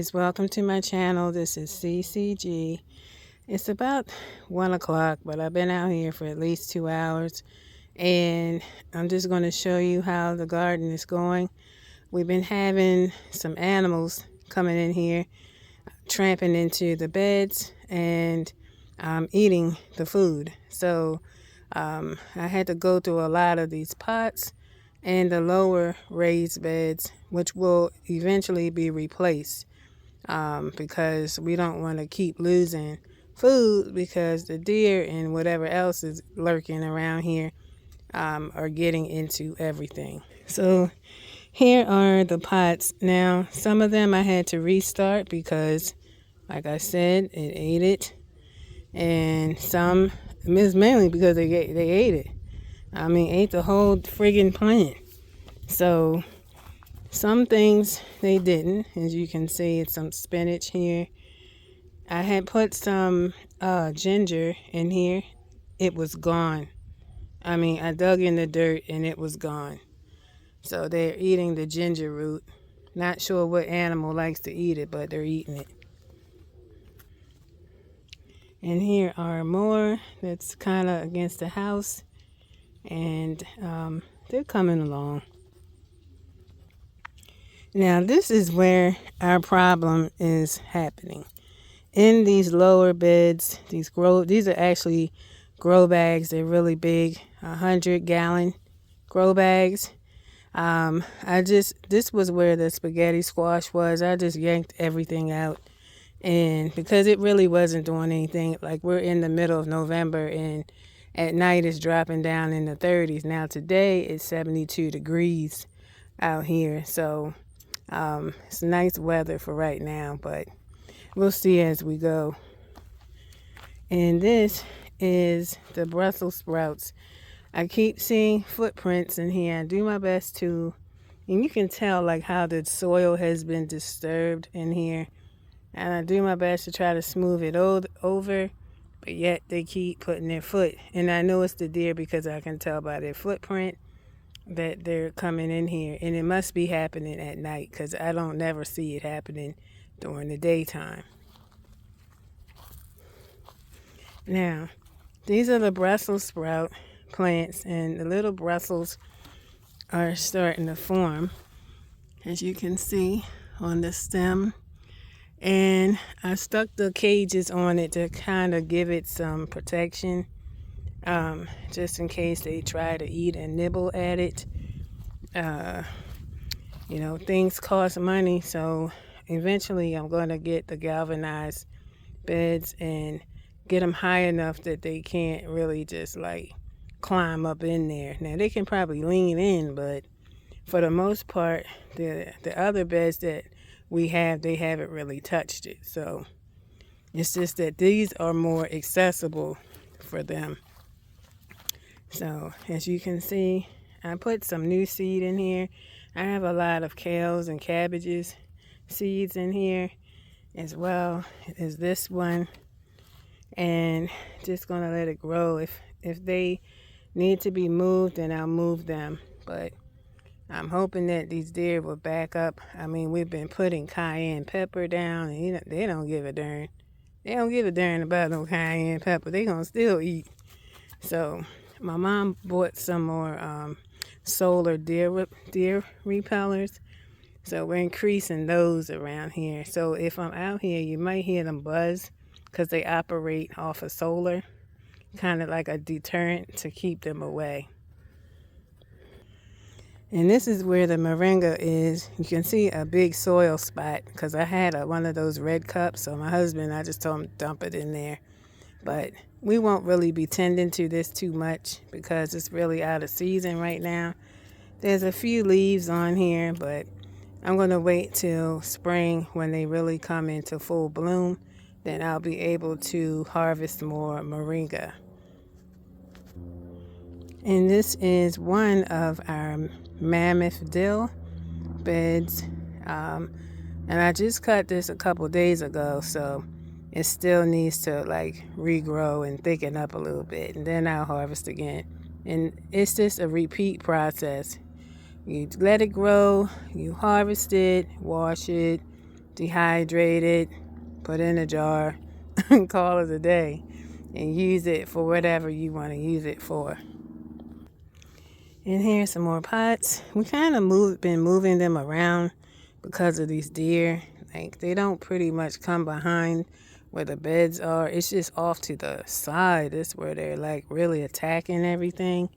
guys, welcome to my channel. This is CeeCeeG. It's about 1 o'clock, but I've been out here for at least 2 hours, and I'm just going to show you how the garden is going. We've been having some animals coming in here, tramping into the beds and eating the food. So I had to go through a lot of these pots and the lower raised beds, which will eventually be replaced because we don't want to keep losing food because the deer and whatever else is lurking around here are getting into everything. So here are the pots. Now, some of them I had to restart because, like I said, it ate it. And some, it's mainly because they ate it. I mean, ate the whole friggin' plant. So some things they didn't. As you can see, it's some spinach here. I had put some ginger in here. It was gone. I mean, I dug in the dirt and it was gone. So they're eating the ginger root. Not sure what animal likes to eat it, but they're eating it. And here are more that's kind of against the house. And they're coming along. Now, this is where our problem is happening. In these lower beds, these are actually grow bags. They're really big, 100-gallon grow bags. This was where the spaghetti squash was. I just yanked everything out. And because it really wasn't doing anything, like we're in the middle of November and at night it's dropping down in the 30s. Now today it's 72 degrees out here. So it's nice weather for right now, but we'll see as we go. And this is the Brussels sprouts. I keep seeing footprints in here. I do my best to, and you can tell like how the soil has been disturbed in here. And I do my best to try to smooth it over, but yet they keep putting their foot. And I know it's the deer because I can tell by their footprint that they're coming in here. And it must be happening at night because I don't never see it happening during the daytime. Now, these are the Brussels sprout plants, and the little Brussels are starting to form, as you can see on the stem. And I stuck the cages on it to kind of give it some protection, just in case they try to eat and nibble at it. You know, things cost money, so eventually I'm going to get the galvanized beds and get them high enough that they can't really just like climb up in there. Now they can probably lean in, but for the most part, the other beds that we have, they haven't really touched it. So it's just that these are more accessible for them. So as you can see, I put some new seed in here. I have a lot of kales and cabbages seeds in here, as well as this one. And just gonna let it grow. If they need to be moved, then I'll move them. But I'm hoping that these deer will back up. I mean, we've been putting cayenne pepper down, and they don't give a darn. They don't give a darn about no cayenne pepper. They gonna still eat. So my mom bought some more solar deer repellers. So we're increasing those around here. So if I'm out here, you might hear them buzz because they operate off of solar, kind of like a deterrent to keep them away. And this is where the moringa is. You can see a big soil spot because I had one of those red cups. So my husband, I just told him to dump it in there. But we won't really be tending to this too much because it's really out of season right now. There's a few leaves on here, but I'm going to wait till spring when they really come into full bloom. Then I'll be able to harvest more moringa. And this is one of our mammoth dill beds. And I just cut this a couple days ago, so it still needs to like regrow and thicken up a little bit. And then I'll harvest again. And it's just a repeat process. You let it grow, you harvest it, wash it, dehydrate it, put in a jar, and call it a day, and use it for whatever you want to use it for. And here's some more pots. We kind of been moving them around because of these deer. Like, they don't pretty much come behind where the beds are. It's just off to the side. That's where they're like really attacking everything.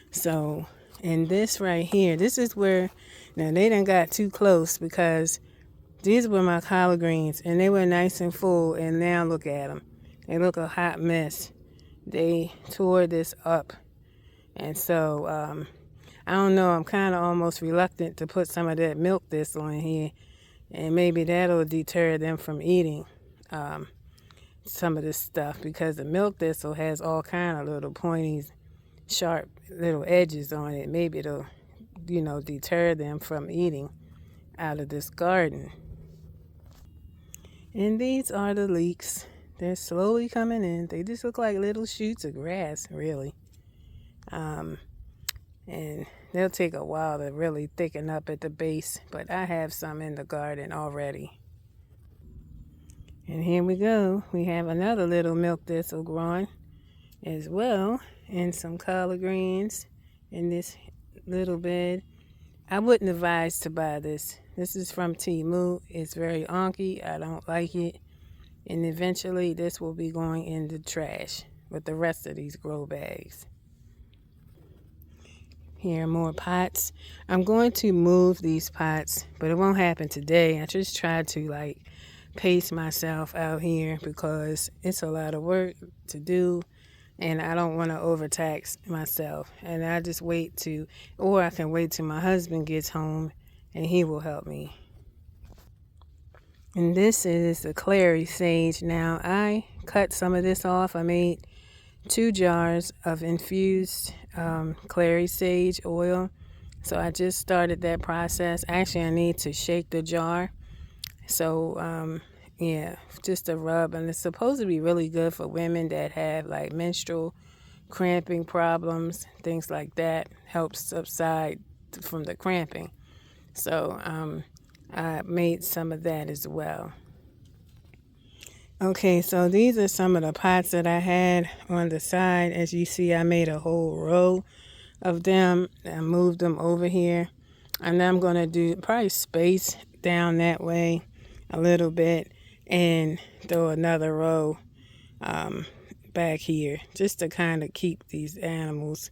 So, and this right here, this is where, now they done got too close because these were my collard greens and they were nice and full, and now look at them. They look a hot mess. They tore this up. And so, I don't know, I'm kind of almost reluctant to put some of that milk thistle in here, and maybe that'll deter them from eating some of this stuff, because the milk thistle has all kind of little pointy, sharp little edges on it. Maybe it'll, deter them from eating out of this garden. And these are the leeks. They're slowly coming in. They just look like little shoots of grass, really. And they'll take a while to really thicken up at the base, but I have some in the garden already. And here we go. We have another little milk thistle growing as well, and some collard greens in this little bed. I wouldn't advise to buy this. This is from Temu. It's very onky. I don't like it. And eventually this will be going in the trash with the rest of these grow bags. Here are more pots. I'm going to move these pots, but it won't happen today. I just tried to pace myself out here because it's a lot of work to do, and I don't want to overtax myself. And I just or I can wait till my husband gets home and he will help me. And this is the clary sage. Now, I cut some of this off. I made 2 jars of infused clary sage oil. So I just started that process. Actually, I need to shake the jar. So, yeah, just a rub. And it's supposed to be really good for women that have menstrual cramping problems, things like that. Helps subside from the cramping. So I made some of that as well. Okay, so these are some of the pots that I had on the side. As you see, I made a whole row of them. I moved them over here. And I'm going to do probably space down that way a little bit and throw another row back here, just to kind of keep these animals,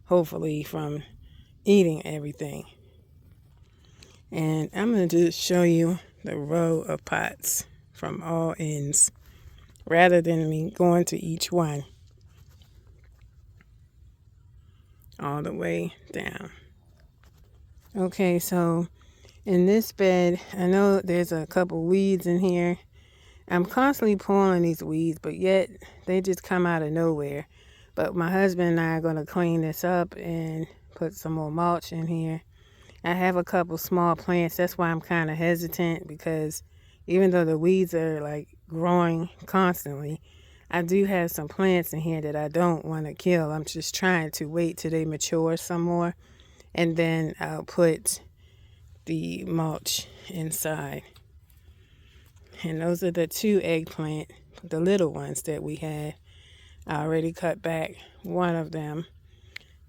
hopefully, from eating everything. And I'm going to just show you the row of pots from all ends, rather than me going to each one all the way down. Okay, so in this bed, I know there's a couple weeds in here. I'm constantly pulling these weeds, but yet they just come out of nowhere. But my husband and I are going to clean this up and put some more mulch in here. I have a couple small plants. That's why I'm kind of hesitant, because even though the weeds are growing constantly, I do have some plants in here that I don't want to kill. I'm just trying to wait till they mature some more, and then I'll put the mulch inside. And those are the 2 eggplant, the little ones that we had. I already cut back one of them.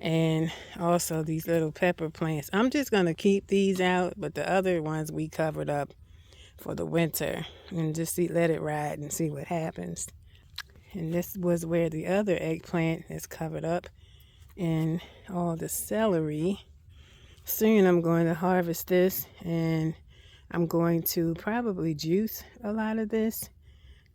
And also these little pepper plants. I'm just going to keep these out, but the other ones we covered up for the winter, and just let it ride and see what happens. And this was where the other eggplant is covered up, and all the celery. Soon I'm going to harvest this, and I'm going to probably juice a lot of this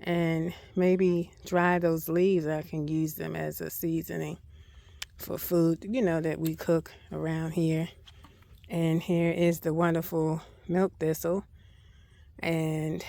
and maybe dry those leaves. I can use them as a seasoning for food, that we cook around here. And here is the wonderful milk thistle. And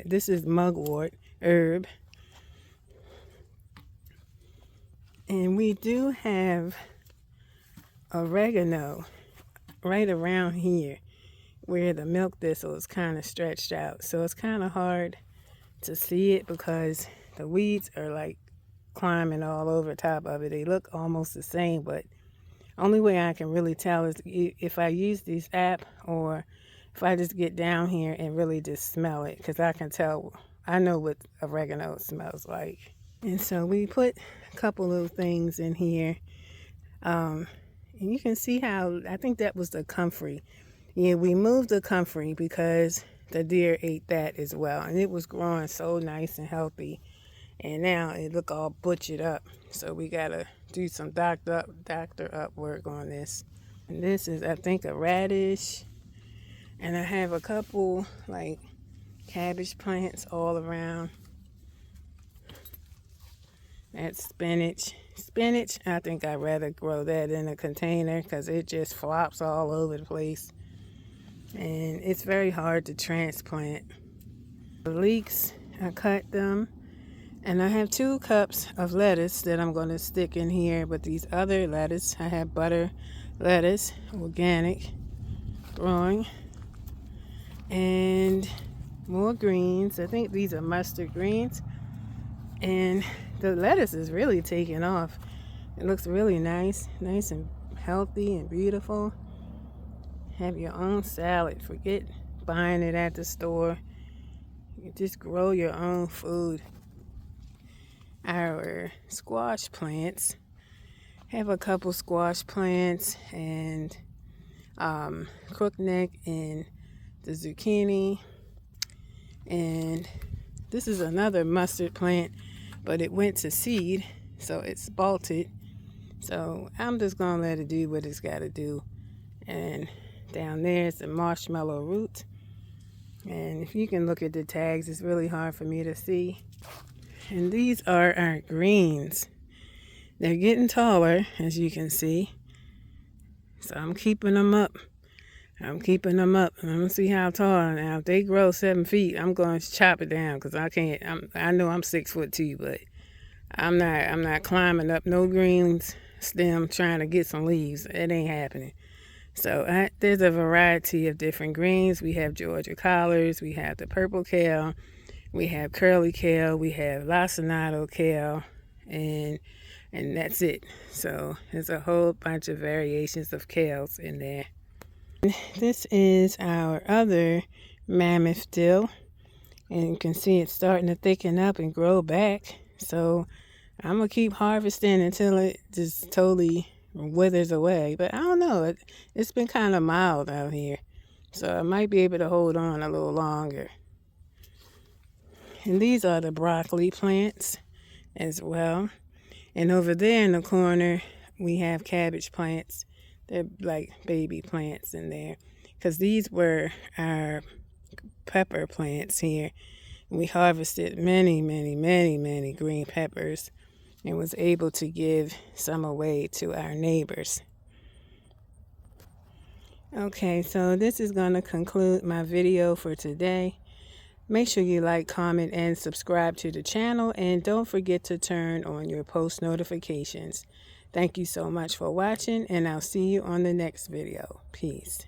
this is mugwort herb. And we do have oregano right around here where the milk thistle is kind of stretched out. So it's kind of hard to see it because the weeds are climbing all over top of it. They look almost the same, but only way I can really tell is if I use this app or if I just get down here and really just smell it, because I can tell, I know what oregano smells like. And so we put a couple of things in here. And you can see how, I think that was the comfrey. Yeah, we moved the comfrey because the deer ate that as well. And it was growing so nice and healthy. And now it look all butchered up. So we got to do some doctor up work on this. And this is, I think, a radish. And I have a couple, like, cabbage plants all around. That's spinach. Spinach, I think I'd rather grow that in a container because it just flops all over the place. And it's very hard to transplant. The leeks, I cut them. And I have 2 cups of lettuce that I'm going to stick in here. But these other lettuce, I have butter lettuce, organic, growing. And more greens. I think these are mustard greens. And the lettuce is really taking off. It looks really nice. Nice and healthy and beautiful. Have your own salad. Forget buying it at the store. You just grow your own food. Our squash plants. Have a couple squash plants and crookneck and the zucchini. And this is another mustard plant, but it went to seed, so it's bolted. So I'm just gonna let it do what it's gotta do. And down there is the marshmallow root. And if you can look at the tags, it's really hard for me to see. And these are our greens. They're getting taller, as you can see. So I'm keeping them up. I'm keeping them up. I'm gonna see how tall. Now, if they grow 7 feet, I'm going to chop it down because I can't. I know I'm 6'2", but I'm not climbing up no greens stem trying to get some leaves. It ain't happening. So there's a variety of different greens. We have Georgia collards. We have the purple kale. We have curly kale. We have lacinato kale, and that's it. So there's a whole bunch of variations of kales in there. This is our other mammoth dill, and you can see it's starting to thicken up and grow back. So I'm gonna keep harvesting until it just totally withers away. But I don't know, it's been kind of mild out here, so I might be able to hold on a little longer. And these are the broccoli plants as well. And over there in the corner we have cabbage plants. They're like baby plants in there, because these were our pepper plants here. We harvested many green peppers and was able to give some away to our neighbors. Okay, so this is going to conclude my video for today. Make sure you like, comment, and subscribe to the channel, and don't forget to turn on your post notifications. Thank you so much for watching, and I'll see you on the next video. Peace.